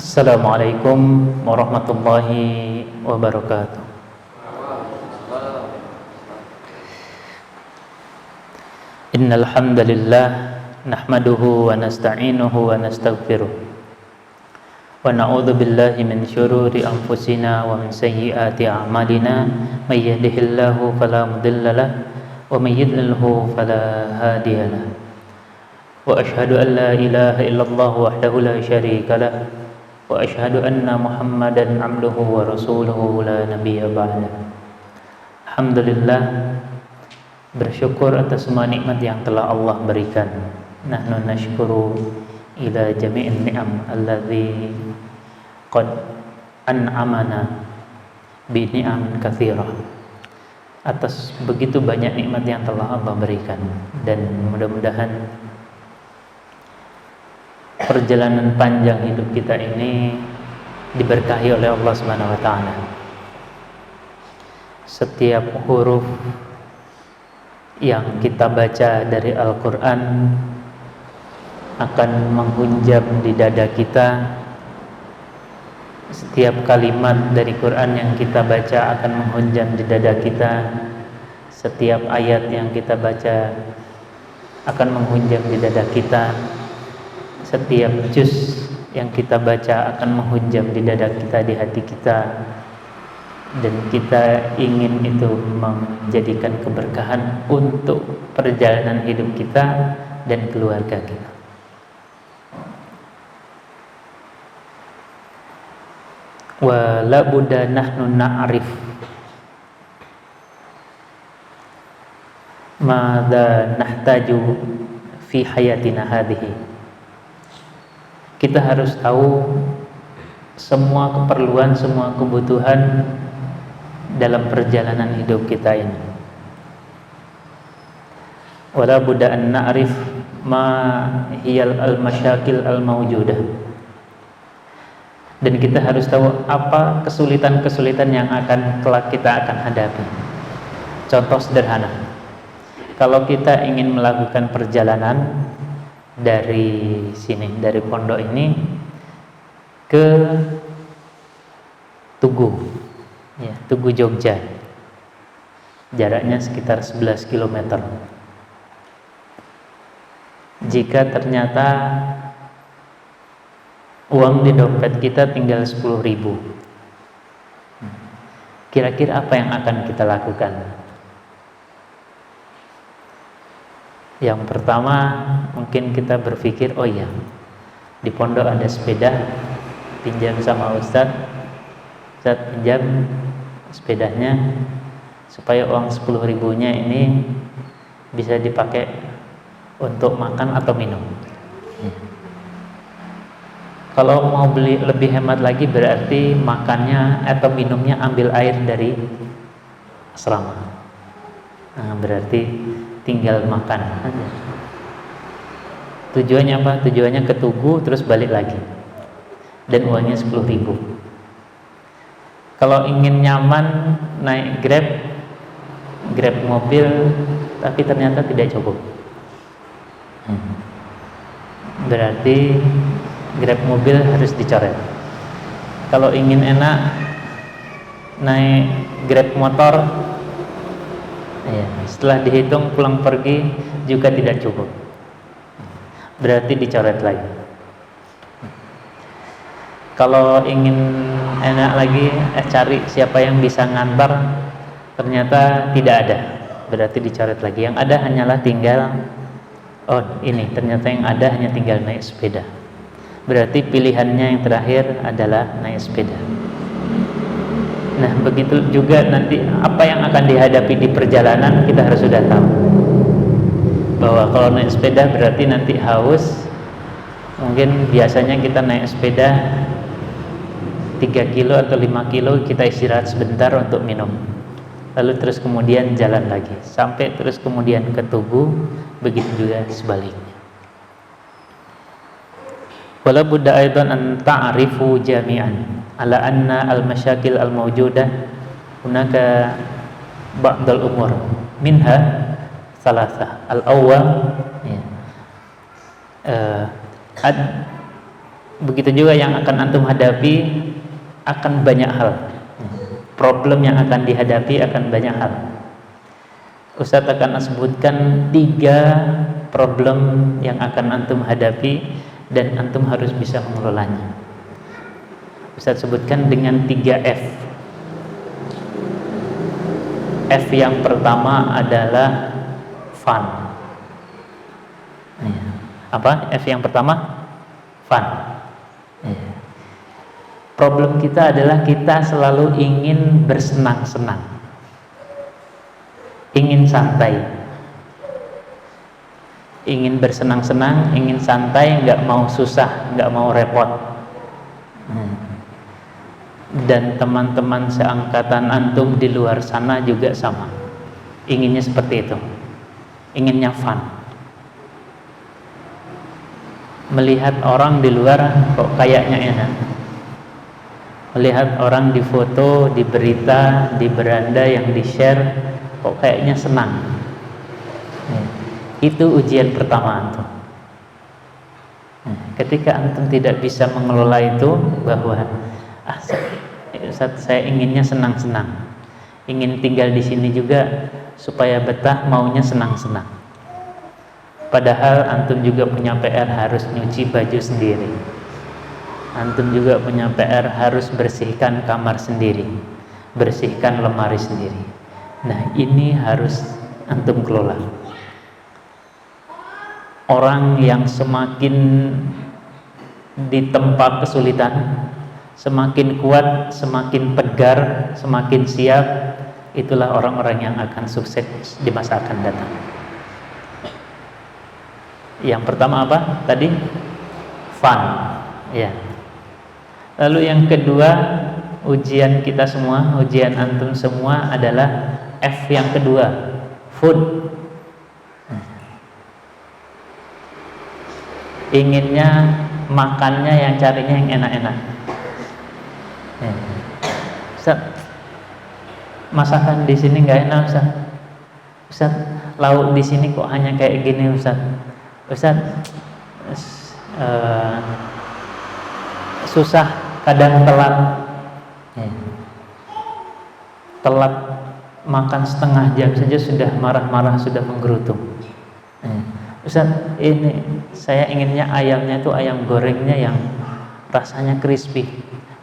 Assalamualaikum warahmatullahi wabarakatuh. Innal hamdalillah nahmaduhu wa nasta'inuhu wa nastaghfiruh wa na'udzu billahi min syururi anfusina wa min sayyiati a'malina may yahdihillahu fala mudilla lahu wa may yudlilhu fala hadiya lahu wa asyhadu an la ilaha illallah wahdahu la syarika lahu wa asyhadu anna Muhammadan abduhu wa rasuluhu la nabiyya ba'da. Alhamdulillah, bersyukur atas semua nikmat yang telah Allah berikan. Nahnu nashkuru ila jami'in ni'am alladzi qad an'amana bi ni'am katsirah. Atas begitu banyak nikmat yang telah Allah berikan, dan mudah-mudahan perjalanan panjang hidup kita ini diberkahi oleh Allah Subhanahu wa taala. Setiap huruf yang kita baca dari Al-Qur'an akan menghunjam di dada kita. Setiap kalimat dari Quran yang kita baca akan menghunjam di dada kita. Setiap ayat yang kita baca akan menghunjam di dada kita. Setiap juz yang kita baca akan menghunjam di dada kita, di hati kita, dan kita ingin itu menjadikan keberkahan untuk perjalanan hidup kita dan keluarga kita. Wa la budda nahnu na'rif madza nahtaju fi hayatina hadhihi. Kita harus tahu semua keperluan, semua kebutuhan dalam perjalanan hidup kita ini. Wala budda an na'rif ma hiyal al-masyakil al-mawjudah. Dan kita harus tahu apa kesulitan-kesulitan yang kelak kita akan hadapi. Contoh sederhana. Kalau kita ingin melakukan perjalanan dari sini, dari pondok ini ke Tugu, ya, Tugu Jogja, jaraknya sekitar 11 km. Jika ternyata uang di dompet kita tinggal 10.000, kira-kira apa yang akan kita lakukan? Yang pertama, mungkin kita berpikir, oh iya, di pondok ada sepeda, pinjam sama Ustadz pinjam sepedanya supaya uang 10.000-nya ini bisa dipakai untuk makan atau minum. Kalau mau beli lebih hemat lagi, berarti makannya atau minumnya ambil air dari asrama. Nah, berarti tinggal makan aja. Tujuannya apa? Tujuannya ke Tugu terus balik lagi, dan uangnya 10.000. Kalau ingin nyaman, naik Grab mobil, tapi ternyata tidak cukup, berarti Grab mobil harus dicoret. Kalau ingin enak, naik Grab motor, ya, setelah dihitung pulang pergi juga tidak cukup, berarti dicoret lagi. Kalau ingin enak lagi, cari siapa yang bisa ngantar, ternyata tidak ada, berarti dicoret lagi. Yang ada hanyalah tinggal, oh ini ternyata yang ada hanya tinggal naik sepeda, berarti pilihannya yang terakhir adalah naik sepeda. Nah, begitu juga nanti apa yang akan dihadapi di perjalanan kita harus sudah tahu. Bahwa kalau naik sepeda berarti nanti haus. Mungkin biasanya kita naik sepeda 3 kilo atau 5 kilo, kita istirahat sebentar untuk minum. Lalu terus kemudian jalan lagi sampai terus kemudian ke Tugu, begitu juga sebaliknya. Wala budda aidan an ta'rifu jami'an ala anna al-masyakil al-mawjudah hunaka ba'dal umur minha salasah. Al-awwal, ya, Begitu juga yang akan antum hadapi akan banyak hal. Problem yang akan dihadapi akan banyak hal. Ustadz akan sebutkan 3 problem yang akan antum hadapi dan antum harus bisa mengelolanya. Ustadz sebutkan dengan 3 F. F yang pertama adalah fun. Apa? F yang pertama? Fun. Problem kita adalah kita selalu ingin bersenang-senang, ingin santai, ingin bersenang-senang, ingin santai, nggak mau susah, nggak mau repot. Dan teman-teman seangkatan antum di luar sana juga sama, inginnya seperti itu, inginnya fun. Melihat orang di luar kok kayaknya enak, melihat orang di foto, di berita, di beranda yang di-share kok kayaknya senang. Itu ujian pertama antum. Ketika antum tidak bisa mengelola itu, bahwa Ustaz, saya inginnya senang-senang, ingin tinggal di sini juga supaya betah, maunya senang-senang. Padahal antum juga punya PR, harus nyuci baju sendiri. Antum juga punya PR, harus bersihkan kamar sendiri, bersihkan lemari sendiri. Nah, ini harus antum kelola. Orang yang semakin ditempa kesulitan, semakin kuat, semakin tegar, semakin siap, itulah orang-orang yang akan sukses di masa akan datang. Yang pertama apa? Tadi fun, ya. Lalu yang kedua, ujian kita semua, ujian antum semua adalah F yang kedua, food. Inginnya makannya yang carinya yang enak-enak. Ustaz, masakan di sini nggak enak Ustaz. Ustaz, lauk di sini kok hanya kayak gini Ustaz. Ustaz, susah, kadang telat makan setengah jam saja sudah marah-marah, sudah menggerutu. Ustaz, ini saya inginnya ayamnya tuh ayam gorengnya yang rasanya crispy.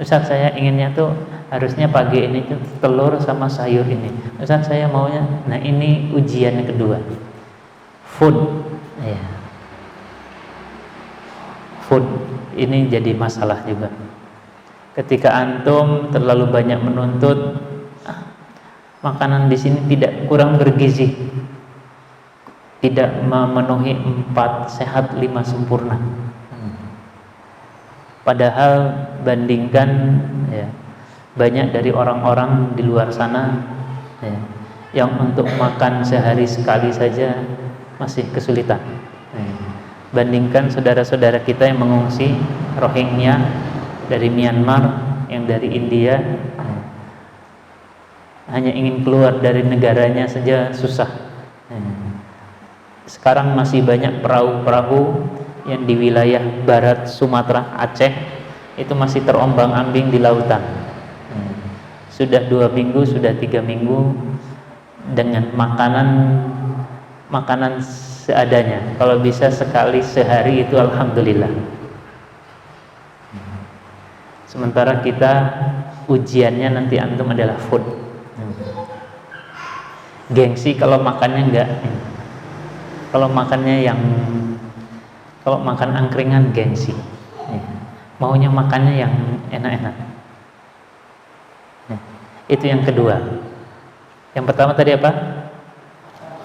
Ustaz, saya inginnya tuh harusnya pagi ini tuh telur sama sayur ini. Ustaz, saya maunya. Nah, ini ujian yang kedua, food. Ya. Food ini jadi masalah juga. Ketika antum terlalu banyak menuntut, makanan di sini tidak, kurang bergizi, tidak memenuhi 4 sehat 5 sempurna. Padahal bandingkan, ya, banyak dari orang-orang di luar sana, ya, yang untuk makan sehari sekali saja masih kesulitan. Bandingkan saudara-saudara kita yang mengungsi Rohingya dari Myanmar, yang dari India, hanya ingin keluar dari negaranya saja susah. Sekarang masih banyak perahu-perahu yang di wilayah barat Sumatera, Aceh, itu masih terombang-ambing di lautan. Sudah 2 minggu, sudah 3 minggu dengan makanan seadanya. Kalau bisa sekali sehari itu alhamdulillah. Sementara kita ujiannya nanti antum adalah food. Gengsi kalau makannya enggak. Kalau makan angkringan gengsi. Maunya makannya yang enak-enak. Itu yang kedua. Yang pertama tadi apa?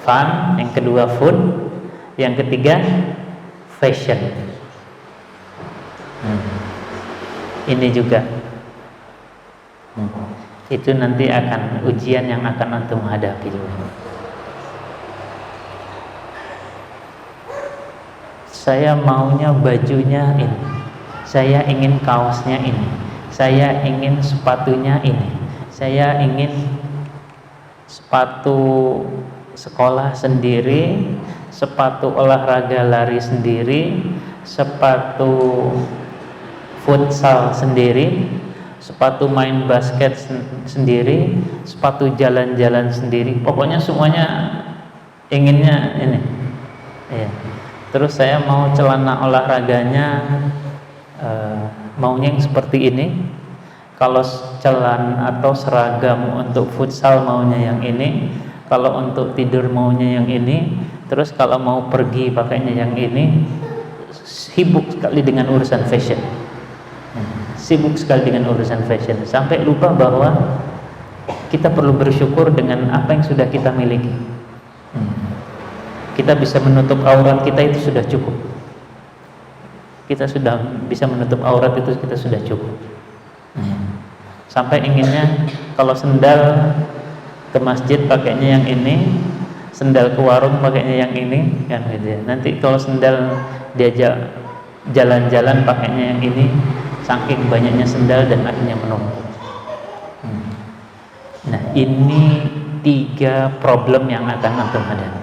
Fun. Yang kedua food. Yang ketiga fashion. Ini juga. Itu nanti akan ujian yang akan antum hadapi. Saya maunya bajunya ini, saya ingin kaosnya ini, saya ingin sepatunya ini, saya ingin sepatu sekolah sendiri, sepatu olahraga lari sendiri, sepatu futsal sendiri, sepatu main basket sendiri, sepatu jalan-jalan sendiri. Pokoknya semuanya inginnya ini. Ya. Terus saya mau celana olahraganya maunya yang seperti ini. Kalau celana atau seragam untuk futsal maunya yang ini. Kalau untuk tidur maunya yang ini. Terus kalau mau pergi pakainya yang ini. Sibuk sekali dengan urusan fashion. Sibuk sekali dengan urusan fashion sampai lupa bahwa kita perlu bersyukur dengan apa yang sudah kita miliki. Kita bisa menutup aurat kita itu sudah cukup. Kita sudah bisa menutup aurat itu kita sudah cukup. Sampai inginnya kalau sendal ke masjid pakainya yang ini, sendal ke warung pakainya yang ini, kan gitu ya. Nanti kalau sendal diajak jalan-jalan pakainya yang ini, saking banyaknya sendal dan akhirnya menumpuk. Nah, ini 3 problem yang akan antum hadapi.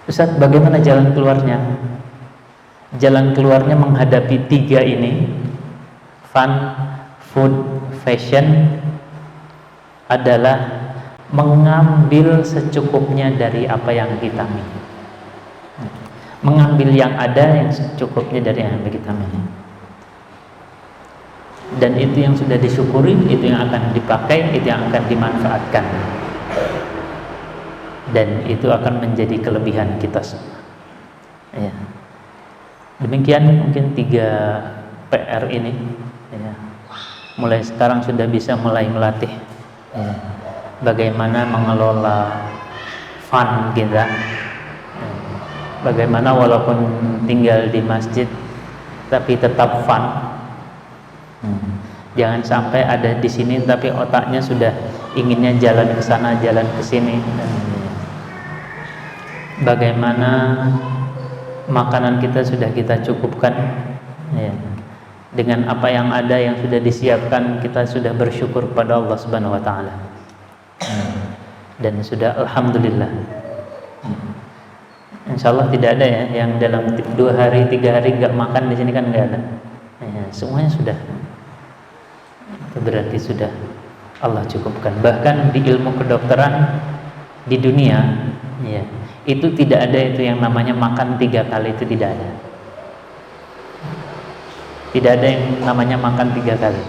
Ustaz, bagaimana jalan keluarnya? Jalan keluarnya menghadapi 3 ini, fun, food, fashion, adalah mengambil secukupnya dari apa yang kita miliki. Mengambil yang ada yang secukupnya dari yang kita miliki. Dan itu yang sudah disyukuri, itu yang akan dipakai, itu yang akan dimanfaatkan. Dan itu akan menjadi kelebihan kita semua. Ya. Demikian mungkin 3 PR ini. Ya. Mulai sekarang sudah bisa mulai melatih. Ya. Bagaimana mengelola fun kita. Ya. Bagaimana walaupun tinggal di masjid tapi tetap fun. Jangan sampai ada di sini tapi otaknya sudah inginnya jalan ke sana, jalan ke sini. Bagaimana makanan kita sudah kita cukupkan, ya. Dengan apa yang ada yang sudah disiapkan, kita sudah bersyukur kepada Allah Subhanahu wa taala. Dan sudah alhamdulillah. Insyaallah tidak ada ya yang dalam 2 hari, 3 hari enggak makan di sini, kan enggak ada. Ya, semuanya sudah. Itu berarti sudah Allah cukupkan. Bahkan di ilmu kedokteran di dunia, ya, itu tidak ada itu yang namanya makan 3 kali, itu tidak ada. Tidak ada yang namanya makan 3 kali.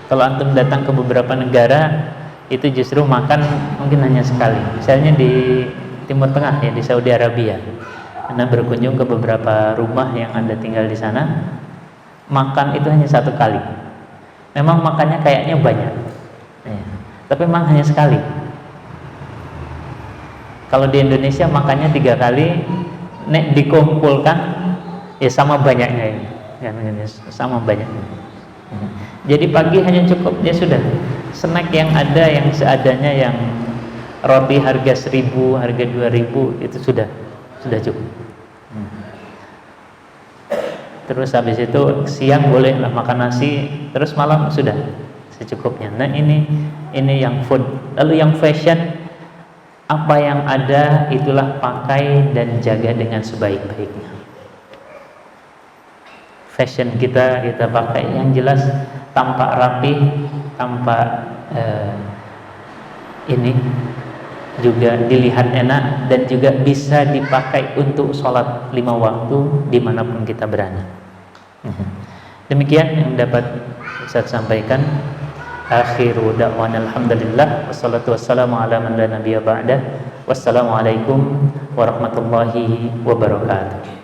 Kalau antum datang ke beberapa negara, itu justru makan mungkin hanya sekali. Misalnya di Timur Tengah, ya, di Saudi Arabia. Anda berkunjung ke beberapa rumah yang Anda tinggal di sana, makan itu hanya 1 kali. Memang makannya kayaknya banyak, ya, tapi memang hanya sekali. Kalau di Indonesia makannya 3 kali, nek dikumpulkan ya sama banyaknya ini, kan, sama banyaknya. Jadi pagi hanya cukup, ya sudah. Snack yang ada yang seadanya, yang roti harga 1.000, harga 2.000 itu sudah cukup. Terus habis itu siang bolehlah makan nasi, terus malam sudah secukupnya. Nah, ini yang food. Lalu yang fashion, apa yang ada itulah pakai dan jaga dengan sebaik-baiknya. Fashion kita pakai yang jelas tampak rapi, tampak ini juga dilihat enak, dan juga bisa dipakai untuk sholat 5 waktu dimanapun kita berada. Demikian yang dapat Ustaz sampaikan. Akhiru da'wana alhamdulillah, wassalatu wassalamu ala man la nabiyya ba'dah. Wassalamualaikum warahmatullahi wabarakatuh.